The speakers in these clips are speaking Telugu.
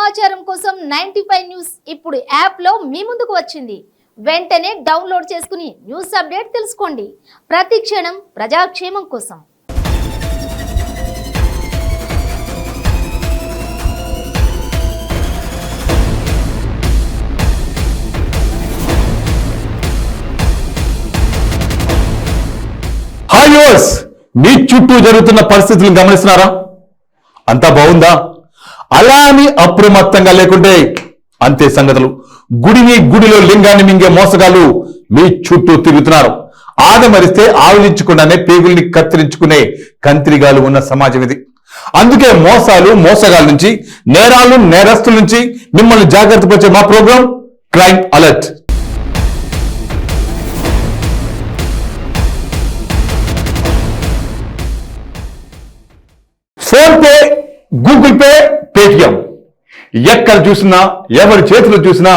సమాచారం కోసం 95 న్యూస్ ఇప్పుడు యాప్ లో మీ ముందుకు వచ్చింది. వెంటనే డౌన్లోడ్ చేసుకుని న్యూస్ అప్డేట్ తెలుసుకోండి. ప్రతి క్షణం ప్రజాక్షేమం కోసం. హాయ్ యూవర్స్, మీ చుట్టూ జరుగుతున్న పరిస్థితులను గమనిస్తున్నారా? అంతా బాగుందా? అలా అని అప్రమత్తంగా లేకుంటే అంతే సంగతులు. గుడిలో లింగాన్ని మింగే మోసగాళ్ళు మీ చుట్టూ తిరుగుతున్నారు. ఆదమరిస్తే ఆవలించకుండానే పేగుల్ని కత్తిరించుకునే కంత్రిగాలు ఉన్న సమాజం ఇది. అందుకే మోసగాళ్ళ నుంచి, నేరస్తుల నుంచి మిమ్మల్ని జాగ్రత్త పరిచే మా program crime alert. PhonePe, Google Pay, Paytm, ఎక్కడ చూసినా ఎవరి చేతిలో చూసినా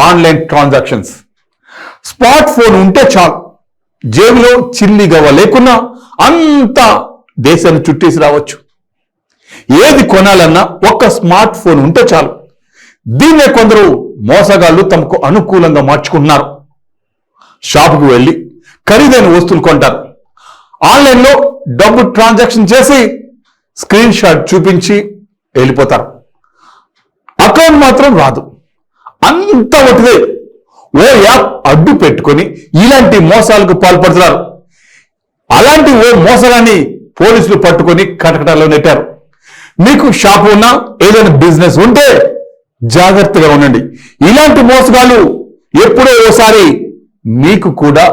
ఆన్లైన్ ట్రాన్సాక్షన్స్. స్మార్ట్ ఫోన్ ఉంటే చాలు, జేబులో చిల్లి గవ్వ లేకున్నా అంతా దేశాన్ని చుట్టేసి రావచ్చు. ఏది కొనాలన్నా ఒక్క స్మార్ట్ ఫోన్ ఉంటే చాలు. దీన్నే కొందరు మోసగాళ్ళు తమకు అనుకూలంగా మార్చుకుంటున్నారు. షాపుకు వెళ్ళి ఖరీదైన వస్తువులు కొంటారు. ఆన్లైన్లో డబ్బు ట్రాన్సాక్షన్ చేసి స్క్రీన్ షాట్ చూపించి వెళ్ళిపోతారు. అకౌంట్ మాత్రం రాదు. అంతా ఒకటిదే. ఓ యాప్ అడ్డు పెట్టుకొని ఇలాంటి మోసాలకు పాల్పడుతున్నారు. అలాంటి ఓ మోసగాన్ని పోలీసులు పట్టుకొని కటకటాల్లో నెట్టారు. మీకు షాపు ఉన్నా, ఏదైనా బిజినెస్ ఉంటే జాగ్రత్తగా ఉండండి. ఇలాంటి మోసగాళ్ళు ఎప్పుడో ఓసారి మీకు కూడా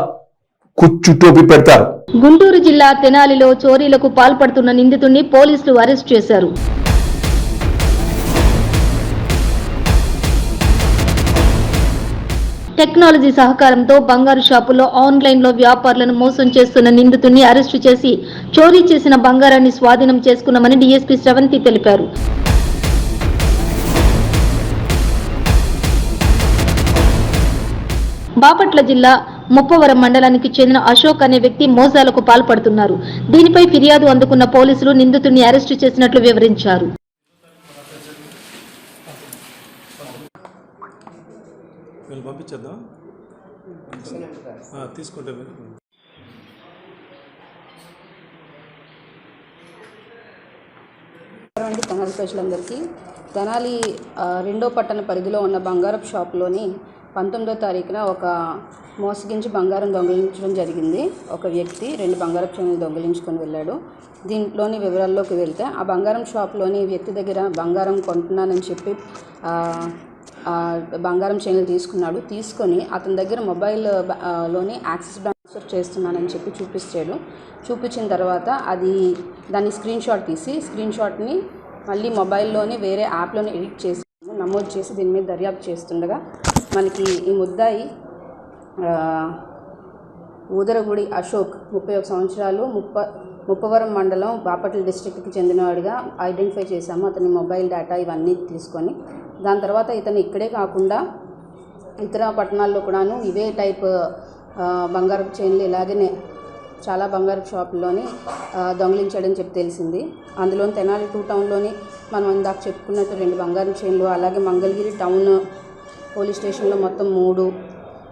కుచ్చు టోపీ పెడతారు. గుంటూరు జిల్లా తెనాలిలో చోరీలకు పాల్పడుతున్న నిందితుడిని పోలీసులు అరెస్ట్ చేశారు. టెక్నాలజీ సహకారంతో బంగారు షాపుల్లో ఆన్లైన్లో వ్యాపారులను మోసం చేస్తున్న నిందితుడిని అరెస్టు చేసి చోరీ చేసిన బంగారాన్ని స్వాధీనం చేసుకున్నామని డీఎస్పీ శ్రవంతి తెలిపారు. బాపట్ల జిల్లా ముప్పవరం మండలానికి చెందిన అశోక్ అనే వ్యక్తి మోసాలకు పాల్పడుతున్నారు. దీనిపై ఫిర్యాదు అందుకున్న పోలీసులు నిందితుడిని అరెస్టు చేసినట్లు వివరించారు. తెనాలి ప్రజలందరికీ, తెనాలి 2వ పట్టణ పరిధిలో ఉన్న బంగారపు షాప్లోని 19వ తారీఖున ఒక మోసగించి బంగారం దొంగిలించడం జరిగింది. ఒక వ్యక్తి 2 బంగారపు చైన్లు దొంగిలించుకొని వెళ్ళాడు. దీంట్లోని వివరాల్లోకి వెళ్తే, ఆ బంగారం షాప్లోని వ్యక్తి దగ్గర బంగారం కొంటున్నానని చెప్పి బంగారం చైన్లు తీసుకున్నాడు. తీసుకొని అతని దగ్గర మొబైల్లోని యాక్సిస్ ట్రాన్స్ఫర్ చేస్తున్నానని చెప్పి చూపించిన తర్వాత దాన్ని స్క్రీన్ షాట్ తీసి స్క్రీన్ షాట్ని మళ్ళీ మొబైల్లోని వేరే యాప్లోని ఎడిట్ చేసి నమోదు చేసి దీని మీద దర్యాప్తు చేస్తుండగా మనకి ఈ ముద్దాయి ఊదరగుడి అశోక్ 31 సంవత్సరాలు, ముప్పవరం మండలం, బాపట్ల డిస్ట్రిక్ట్కి చెందినవాడిగా ఐడెంటిఫై చేశాము. అతని మొబైల్ డేటా ఇవన్నీ తీసుకొని, దాని తర్వాత ఇతను ఇక్కడే కాకుండా ఇతర పట్టణాల్లో కూడాను ఇవే టైప్ బంగారపు చైన్లు ఇలాగనే చాలా బంగారపు షాపుల్లోని దొంగిలించాడని చెప్పి తెలిసింది. అందులో తెనాలి 2 టౌన్లోని మనం ఇందాక చెప్పుకున్నట్టు 2 బంగారం చైన్లు, అలాగే మంగళగిరి టౌన్ పోలీస్ స్టేషన్లో మొత్తం 3,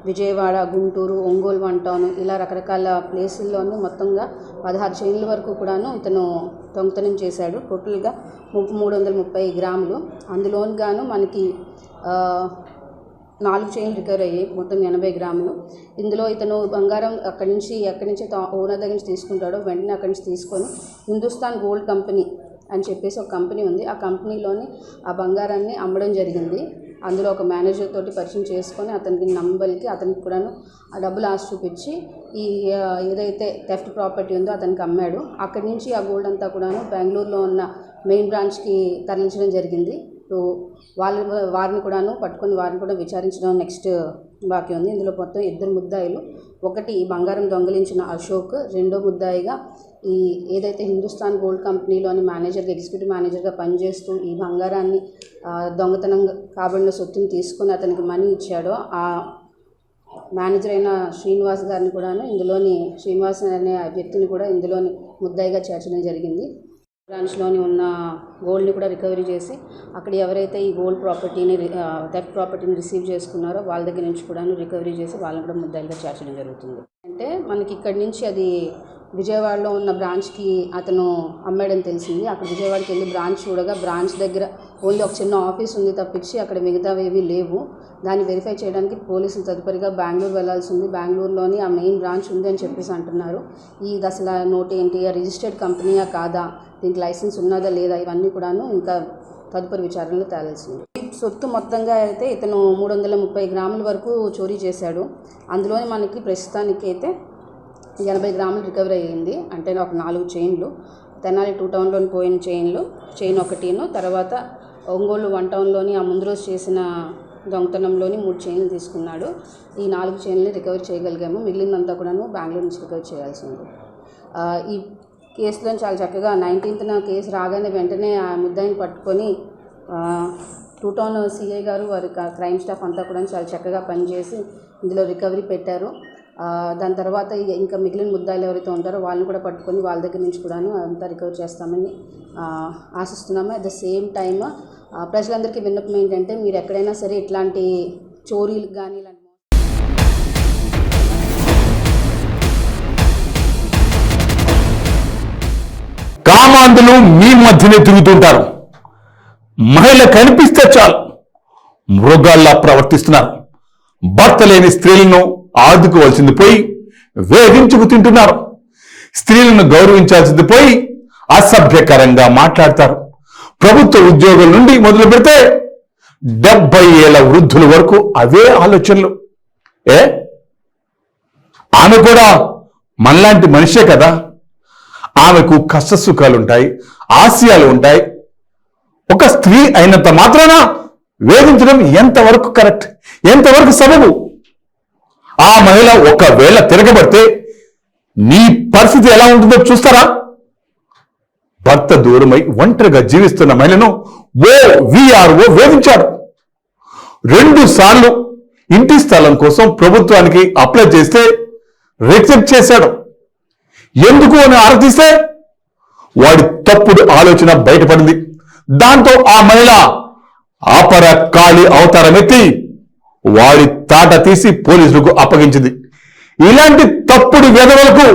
విజయవాడ, గుంటూరు, ఒంగోలు 1 టౌన్, ఇలా రకరకాల ప్లేసుల్లోనూ మొత్తంగా 16 చైన్ల వరకు కూడాను ఇతను దొంగతనం చేశాడు. టోటల్గా 330 గ్రాములు. అందులోని గాను మనకి 4 చైన్లు రికవర్ అయ్యాయి, మొత్తం 80 గ్రాములు. ఇందులో ఇతను బంగారం ఎక్కడి నుంచి ఓనర్ దగ్గర నుంచి తీసుకుంటాడో వెంటనే అక్కడి నుంచి తీసుకొని హిందుస్థాన్ గోల్డ్ కంపెనీ అని చెప్పేసి ఒక కంపెనీ ఉంది. ఆ కంపెనీలోని ఆ బంగారాన్ని అమ్మడం జరిగింది. అందులో ఒక మేనేజర్ తోటి పరిచయం చేసుకొని అతనికి నంబర్కి అతనికి కూడాను ఆ డబ్బులు ఆశ చూపించి ఏదైతే థెఫ్ట్ ప్రాపర్టీ ఉందో అతనికి అమ్మాడు. అక్కడి నుంచి ఆ గోల్డ్ అంతా కూడాను బెంగళూరులో ఉన్న మెయిన్ బ్రాంచ్కి తరలించడం జరిగింది. వారిని కూడాను పట్టుకొని వారిని కూడా విచారించడం నెక్స్ట్ బాకీ ఉంది. ఇందులో మొత్తం 2 ముద్దాయిలు. ఒకటి ఈ బంగారం దొంగిలించిన అశోక్, 2వ ముద్దాయిగా ఏదైతే హిందుస్థాన్ గోల్డ్ కంపెనీలోని ఎగ్జిక్యూటివ్ మేనేజర్గా పనిచేస్తూ ఈ బంగారాన్ని దొంగతనం కాబడిన సొత్తుని తీసుకొని అతనికి మనీ ఇచ్చాడో ఆ మేనేజర్ అయిన శ్రీనివాస్ గారిని కూడాను శ్రీనివాస్ అనే వ్యక్తిని కూడా ఇందులోని ముద్దాయిగా చేర్చడం జరిగింది. బ్రాంచ్లోని ఉన్న గోల్డ్ని కూడా రికవరీ చేసి అక్కడ ఎవరైతే ఈ గోల్డ్ ప్రాపర్టీని థెఫ్ట్ ప్రాపర్టీని రిసీవ్ చేసుకున్నారో వాళ్ళ దగ్గర నుంచి కూడా రికవరీ చేసి వాళ్ళని కూడా ముద్దాయిలుగా చేర్చడం జరుగుతుంది. అంటే మనకి ఇక్కడి నుంచి అది విజయవాడలో ఉన్న బ్రాంచ్కి అతను అమ్మాడని తెలిసింది. అక్కడ విజయవాడకి వెళ్ళి బ్రాంచ్ చూడగా బ్రాంచ్ దగ్గర ఓన్లీ ఒక చిన్న ఆఫీస్ ఉంది తప్పించి అక్కడ మిగతావి ఏవి లేవు. దాన్ని వెరిఫై చేయడానికి పోలీసులు తదుపరిగా బెంగళూరు వెళ్లాల్సి ఉంది. బెంగళూరులోని ఆ మెయిన్ బ్రాంచ్ ఉంది అని చెప్పేసి అంటున్నారు. ఇది అసలు నోట్ ఏంటి, రిజిస్టర్డ్ కంపెనీయా కాదా, దీనికి లైసెన్స్ ఉన్నదా లేదా, ఇవన్నీ కూడాను ఇంకా తదుపరి విచారణలో తేలాల్సింది. సొత్తు మొత్తంగా అయితే ఇతను 330 గ్రాముల వరకు చోరీ చేశాడు. అందులోని మనకి ప్రస్తుతానికి అయితే 80 గ్రాములు రికవరీ అయ్యింది. అంటే ఒక 4 చైన్లు, తెనాలి 2 టౌన్లోని పోయిన చైన్ ఒకటిను, తర్వాత ఒంగోలు 1 టౌన్లోని ఆ ముందు రోజు చేసిన దొంగతనంలోని 3 చైన్లు తీసుకున్నాడు. ఈ 4 చైన్లని రికవరీ చేయగలిగాము. మిగిలినంతా కూడాను బెంగళూరు నుంచి రికవరీ చేయాల్సింది. ఈ కేసులో చాలా చక్కగా 19న కేసు రాగానే వెంటనే ఆ ముద్దాయిని పట్టుకొని 2 టౌన్ సిఐ గారు వారి క్రైమ్ స్టాఫ్ అంతా కూడా చాలా చక్కగా పనిచేసి ఇందులో రికవరీ పెట్టారు. దాని తర్వాత ఇంకా మిగిలిన ముద్దాయిలు ఎవరైతే ఉంటారో వాళ్ళని కూడా పట్టుకొని వాళ్ళ దగ్గర నుంచి కూడాను అంతా రికవర్ చేస్తామని ఆశిస్తున్నాము. అట్ ద సేమ్ టైమ్ ప్రజలందరికీ విన్నపం ఏంటంటే మీరు ఎక్కడైనా సరే ఇట్లాంటి చోరీలు కానీ ఇలాంటి కామాంధులు మీ మధ్యనే తిరుగుతుంటారు. మహిళ కనిపిస్తే చాలు మృగాల్లా ప్రవర్తిస్తున్నారు. భర్త లేని స్త్రీలను ఆదుకోవాల్సింది పోయి వేధించుకు తింటున్నారు. స్త్రీలను గౌరవించాల్సింది పోయి అసభ్యకరంగా మాట్లాడతారు. ప్రభుత్వ ఉద్యోగుల నుండి మొదలు పెడితే 70 ఏళ్ల వృద్ధుల వరకు అవే ఆలోచనలు. ఆమె కూడా మనలాంటి మనిషే కదా. ఆమెకు కష్టసుఖాలుంటాయి, ఆశయాలు ఉంటాయి. ఒక స్త్రీ అయినంత మాత్రాన వేధించడం ఎంతవరకు కరెక్ట్, ఎంతవరకు సబబు? ఆ మహిళ ఒకవేళ తిరగబడితే నీ పరిస్థితి ఎలా ఉంటుందో చూస్తారా? భర్త దూరమై ఒంటరిగా జీవిస్తున్న మహిళను VRO వేధించాడు. 2 సార్లు ఇంటి స్థలం కోసం ప్రభుత్వానికి అప్లై చేస్తే రిజెక్ట్ చేశాడు. ఎందుకు అని ఆలోచిస్తే వాడి తప్పుడు ఆలోచన బయటపడింది. దాంతో ఆ మహిళ అపర కాళి అవతారమెత్తి వాడి తాట తీసి పోలీసులకు అప్పగించింది. ఇలాంటి తప్పుడు వెధవలకు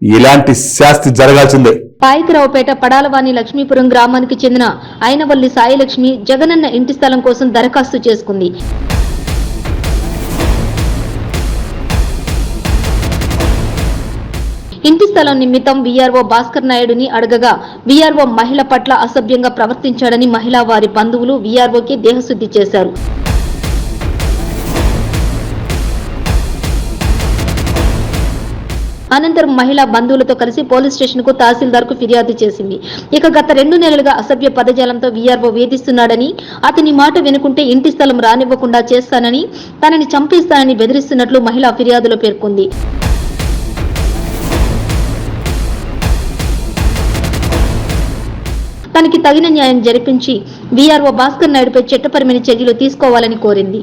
ఇలాంటి శాస్తి జరగాల్సిందే. పాయికరావుపేట పడాలవాణి లక్ష్మీపురం గ్రామానికి చెందిన అయినవల్లి సాయిలక్ష్మి జగనన్న ఇంటి స్థలం కోసం దరఖాస్తు చేసుకుంది. ఇంటి స్థలం నిమిత్తం VRO భాస్కర్ నాయుడుని అడగగా VRO మహిళ పట్ల అసభ్యంగా ప్రవర్తించాడని మహిళా వారి బంధువులు VROకి దేహశుద్ధి చేశారు. అనంతరం మహిళా బంధువులతో కలిసి పోలీస్ స్టేషన్కు తహసీల్దార్కు ఫిర్యాదు చేసింది. ఇక గత 2 నెలలుగా అసభ్య పదజాలంతో VRO వేధిస్తున్నాడని, అతని మాట వినుకుంటే ఇంటి స్థలం రానివ్వకుండా చేస్తానని, తనని చంపేస్తానని బెదిరిస్తున్నట్లు మహిళా ఫిర్యాదులో పేర్కొంది. తనకి తగిన న్యాయం జరిపించి VRO భాస్కర్ నాయుడుపై చట్టపరమైన చర్యలు తీసుకోవాలని కోరింది.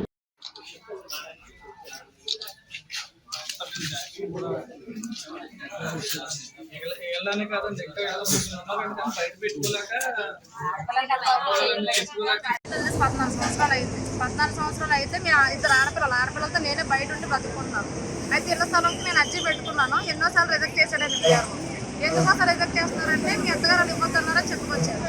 పద్నాలుగు సంవత్సరాలు అయితే మేము 2 ఆడపిల్లలతో నేనే బయట ఉండి బతుకుంటున్నాను. అయితే ఇళ్ల స్థలంకి నేను అర్జీ పెట్టుకున్నాను. ఎన్నోసార్లు రిజెక్ట్ చేశాడని ఎందుకోసారి రిజెక్ట్ చేస్తున్నారంటే మీ అత్తగారు ఇవ్వద్దన్నారని చెప్పుకొచ్చారు.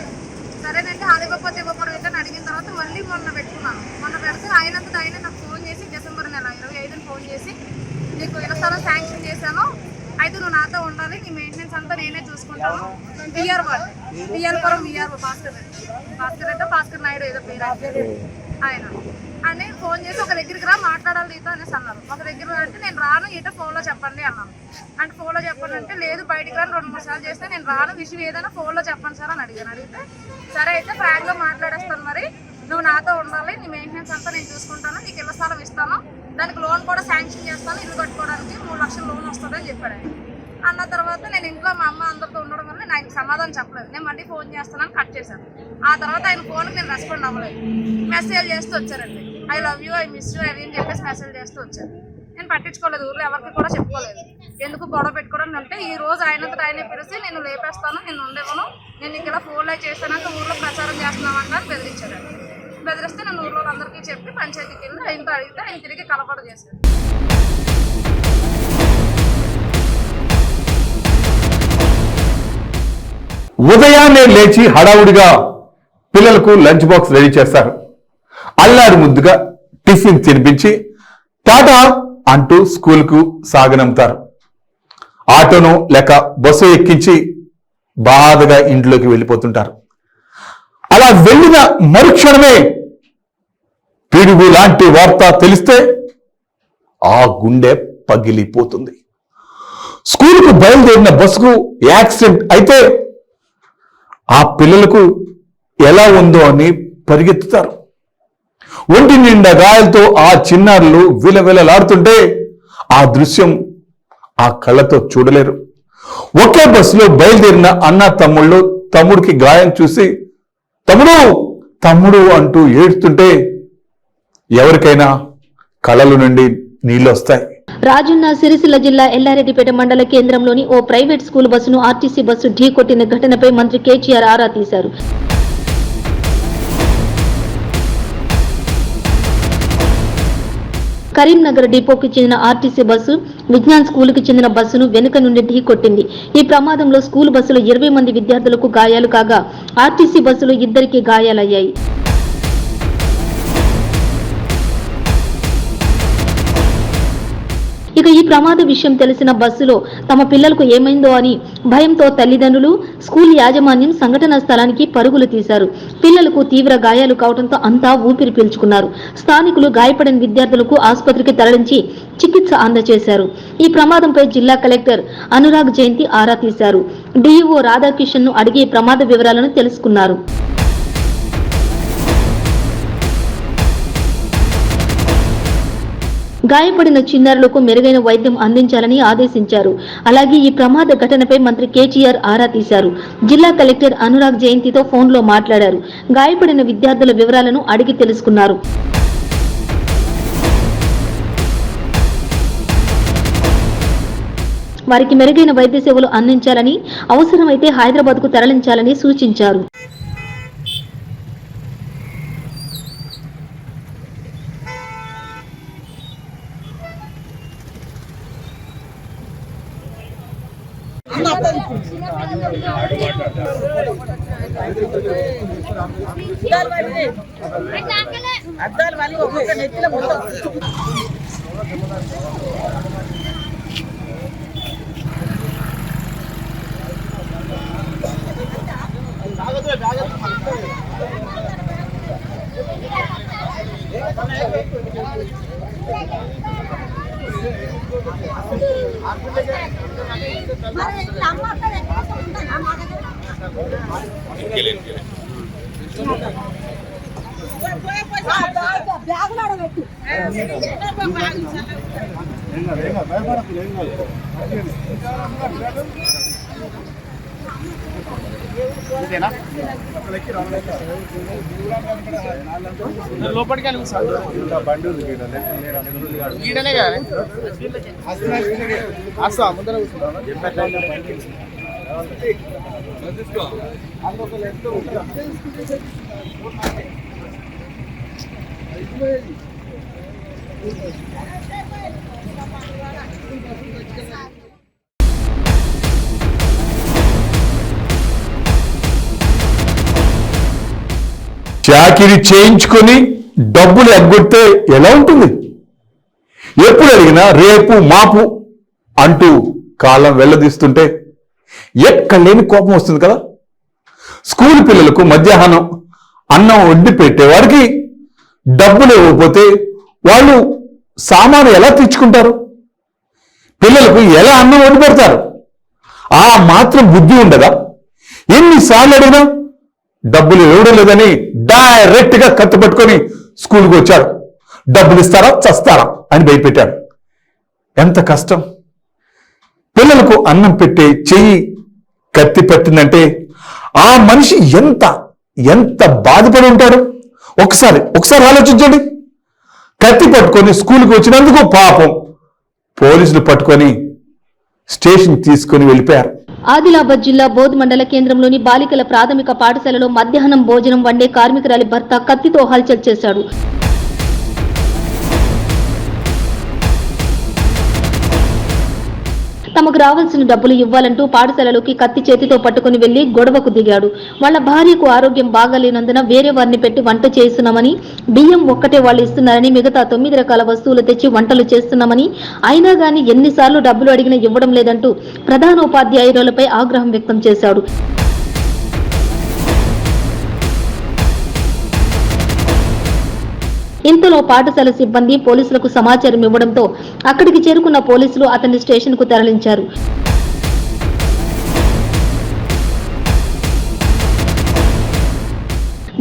సరేనంటే అది ఇవ్వకపోతే ఏంటని అడిగిన తర్వాత మళ్ళీ మొన్న పెట్టుకున్నాను. మొన్న పెడితే ఆయనంతటా ఆయన నాకు ఫోన్ చేసి డిసెంబర్ నెల 25ని ఫోన్ చేసి నీకు ఇళ్ల స్థలం శాంక్షన్ చేశాను, అయితే నువ్వు నాతో ఉండాలి, నీ మెయింటెనెన్స్ అంతా నేనే చూసుకుంటాను. VRO భాస్కర్ నాయుడు ఏదో పేరు ఆయన అని ఫోన్ చేసి ఒక దగ్గరికి రా మాట్లాడాలి నీతో అనేసి అన్నారు. ఒక దగ్గర అంటే నేను రాను, ఇటో ఫోన్లో చెప్పండి అన్నాను. అంటే ఫోన్లో చెప్పండి అంటే లేదు బయటికి రాను 2-3 సార్లు చేస్తే నేను రాను, విషయం ఏదైనా ఫోన్లో చెప్పండి సార్ అని అడిగితే సరే అయితే ఫ్రాంక్గా మాట్లాడేస్తాను, మరి నువ్వు నాతో ఉండాలి, నీ మెయింటెనెన్స్ అంతా నేను చూసుకుంటాను, నీకు ఇళ్ల స్థలం ఇస్తాను, దానికి లోన్ కూడా శాంక్షన్ చేస్తాను, ఇల్లు కట్టుకోవడానికి 3 లక్షల లోన్ వస్తుందని చెప్పాడు ఆయన. అన్న తర్వాత నేను ఇంట్లో మా అమ్మ అందరితో ఉండడం వల్ల నేను ఆయనకు సమాధానం చెప్పలేదు. నేను మళ్ళీ ఫోన్ చేస్తానని కట్ చేశాను. ఆ తర్వాత ఆయన ఫోన్కి నేను రెస్పాండ్ అవ్వలేదు. మెసేజ్ చేస్తూ వచ్చారండి, I love you, I miss you అని చెప్పేసి మెసేజ్ చేస్తూ వచ్చారు. నేను పట్టించుకోలేదు, ఊర్లో ఎవరికి కూడా చెప్పుకోలేదు. ఎందుకు గొడవ పెట్టుకోవడం అంటే ఈ రోజు ఆయనంతటా ఆయనే పిలిచి నేను లేపేస్తాను, నేను ఉండేవను, నేను ఇక్కడ ఫోన్లో చేస్తానంటే ఊర్లో ప్రచారం చేస్తున్నామంటే అని బెదిరించాడు. బెదిరిస్తే నేను ఊర్లో అందరికీ చెప్పి పంచాయతీకి వెళ్ళి ఆయనతో అడిగితే ఆయన తిరిగి కలపడం చేశాడు. ఉదయాన్నే లేచి హడావుడిగా పిల్లలకు లంచ్ బాక్స్ రెడీ చేస్తారు. అల్లాడి ముద్దుగా టిఫిన్ తినిపించి టాటా అంటూ స్కూల్కు సాగనంపుతారు. ఆటోను లేక బస్సు ఎక్కించి బాధగా ఇంట్లోకి వెళ్ళిపోతుంటారు. అలా వెళ్ళిన మరుక్షణమే పిడుగు లాంటి వార్త తెలిస్తే ఆ గుండె పగిలిపోతుంది. స్కూల్కు బయలుదేరిన బస్సుకు యాక్సిడెంట్ అయితే ఆ పిల్లలకు ఎలా ఉందో అని పరిగెత్తుతారు. ఒంటి నిండా గాయాలతో ఆ చిన్నారులు విలవిలలాడుతుంటే ఆ దృశ్యం ఆ కళ్ళతో చూడలేరు. ఒకే బస్సులో బయలుదేరిన అన్న తమ్ముళ్ళు తమ్ముడికి గాయం చూసి తమ్ముడు తమ్ముడు అంటూ ఏడుస్తుంటే ఎవరికైనా కళ్ళల నుండి నీళ్ళు వస్తాయి. రాజన్న సిరిసిల్ల జిల్లా ఎల్లారెడ్డిపేట మండల కేంద్రంలోని ఓ ప్రైవేట్ స్కూల్ బస్సును ఆర్టీసీ బస్సు ఢీకొట్టిన ఘటనపై మంత్రి కేటీఆర్ ఆరా తీశారు. కరీంనగర్ డిపోకి చెందిన ఆర్టీసీ బస్సు విజ్ఞాన్ స్కూలుకి చెందిన బస్సును వెనుక నుండి ఢీకొట్టింది. ఈ ప్రమాదంలో స్కూల్ బస్సులో 20 మంది విద్యార్థులకు గాయాలు కాగా ఆర్టీసీ బస్సులో 2 గాయాలయ్యాయి. ఇక ఈ ప్రమాద విషయం తెలిసిన బస్సులో తమ పిల్లలకు ఏమైందో అని భయంతో తల్లిదండ్రులు, స్కూల్ యాజమాన్యం సంఘటనా స్థలానికి పరుగులు తీశారు. పిల్లలకు తీవ్ర గాయాలు కావడంతో అంతా ఊపిరి పీల్చుకున్నారు. స్థానికులు గాయపడిన విద్యార్థులకు ఆసుపత్రికి తరలించి చికిత్స అందజేశారు. ఈ ప్రమాదంపై జిల్లా కలెక్టర్ అనురాగ్ జయంతి ఆరా తీశారు. డీఈఓ రాధాకిషన్ ను అడిగి ప్రమాద వివరాలను తెలుసుకున్నారు. గాయపడిన చిన్నారులకు మెరుగైన వైద్యం అందించాలని ఆదేశించారు. అలాగే ఈ ప్రమాద ఘటనపై మంత్రి కేటీఆర్ ఆరా తీశారు. జిల్లా కలెక్టర్ అనురాగ్ జయంతితో ఫోన్లో మాట్లాడారు. గాయపడిన విద్యార్థుల వివరాలను అడిగి తెలుసుకున్నారు. వారికి మెరుగైన వైద్య సేవలు అందించాలని, అవసరమైతే హైదరాబాద్కు తరలించాలని సూచించారు. అద్దాలు వాళ్ళు ఒక్కొక్క నెత్తిలో మొత్తం లోపలికి వెళ్ళి గీడనే కదా ముందర చాకిరి చేయించుకొని డబ్బులు ఎగ్గొడితే ఎలా ఉంటుంది? ఎప్పుడు అడిగినా రేపు మాపు అంటూ కాలం వెళ్ళదీస్తుంటే ఎక్కడలేని కోపం వస్తుంది కదా. స్కూల్ పిల్లలకు మధ్యాహ్నం అన్నం వండి పెట్టేవాడికి డబ్బులు ఇవ్వకపోతే వాళ్ళు సామాను ఎలా తెచ్చుకుంటారు? పిల్లలకు ఎలా అన్నం వండి పెడతారు? ఆ మాత్రం బుద్ధి ఉండదా? ఎన్నిసార్లు అడిగినా డబ్బులు ఇవ్వడం లేదని డైరెక్ట్ గా కత్తి పట్టుకొని స్కూల్కి వచ్చాడు. డబ్బులు ఇస్తారా చస్తారా అని భయపెట్టాడు. ఎంత కష్టం! పిల్లలకు అన్నం పెట్టే చెయ్యి కత్తి పట్టిందంటే ఆ మనిషి ఎంత ఎంత బాధపడి ఉంటాడు. ఒకసారి ఆలోచించండి. కత్తి పట్టుకొని స్కూల్కి వచ్చినందుకు పాపం పోలీసులు పట్టుకొని స్టేషన్ తీసుకొని వెళ్ళిపోయారు. ఆదిలాబాద్ జిల్లా బోధ్ మండల కేంద్రంలోని బాలికల ప్రాథమిక పాఠశాలలో మధ్యాహ్నం భోజనం వండే కార్మికురాలి భర్త కత్తితో హల్చల్ చేశాడు. తమకు రావాల్సిన డబ్బులు ఇవ్వాలంటూ పాఠశాలలోకి కత్తి చేతితో పట్టుకుని వెళ్లి గొడవకు దిగాడు. వాళ్ళ భార్యకు ఆరోగ్యం బాగాలేనందున వేరే వారిని పెట్టి వంట చేస్తున్నామని, బియ్యం ఒక్కటే వాళ్ళు ఇస్తున్నారని, మిగతా 9 రకాల వస్తువులు తెచ్చి వంటలు చేస్తున్నామని, అయినా గానీ ఎన్నిసార్లు డబ్బులు అడిగినా ఇవ్వడం లేదంటూ ప్రధానోపాధ్యాయురాలపై ఆగ్రహం వ్యక్తం చేశాడు. ఇంతలో పాఠశాల సిబ్బంది పోలీసులకు సమాచారం ఇవ్వడంతో అక్కడికి చేరుకున్న పోలీసులు అతన్ని స్టేషన్ కు తరలించారు.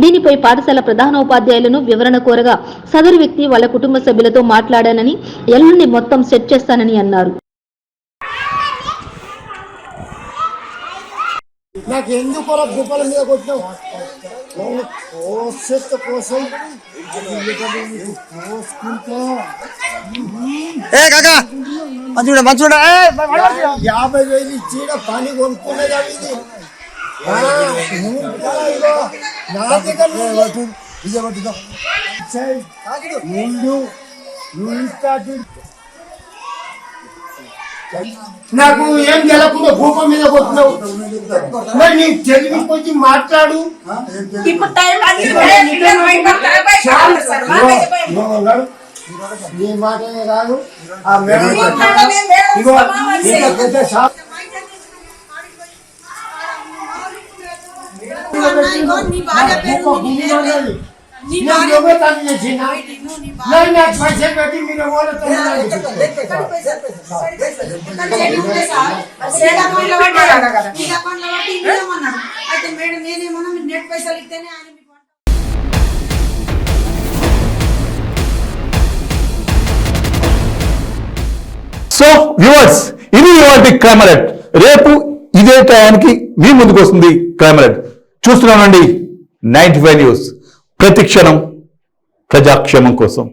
దీనిపై పాఠశాల ప్రధానోపాధ్యాయులను వివరణ కోరగా సదరు వ్యక్తి వాళ్ళ కుటుంబ సభ్యులతో మాట్లాడానని, ఎల్లుండి మొత్తం సెట్ చేస్తానని అన్నారు. నాకు ఎందుకు గుప్పల మీద కొట్టినావు? కోసం మంచుడా 50,000 ఇచ్చి పని కొనుక్కునేదా ఇది? నాకు ఏం తెలకుండా భూపం మీద కొట్టినావు. మరి నీ తెలివి కొంచెం మాట్లాడు. నీ మాటనే కాదు ఆ మేడం పైసలు పెట్టి మీరు సో వ్యూవర్స్, ఇది ఇవాల్టి క్రైమ్ అలర్ట్. రేపు ఇదే టయానికి మీ ముందుకు వస్తుంది క్రైమ్ అలర్ట్. చూస్తున్నానండి 95 న్యూస్, ప్రతి క్షణం ప్రజాక్షేమం కోసం.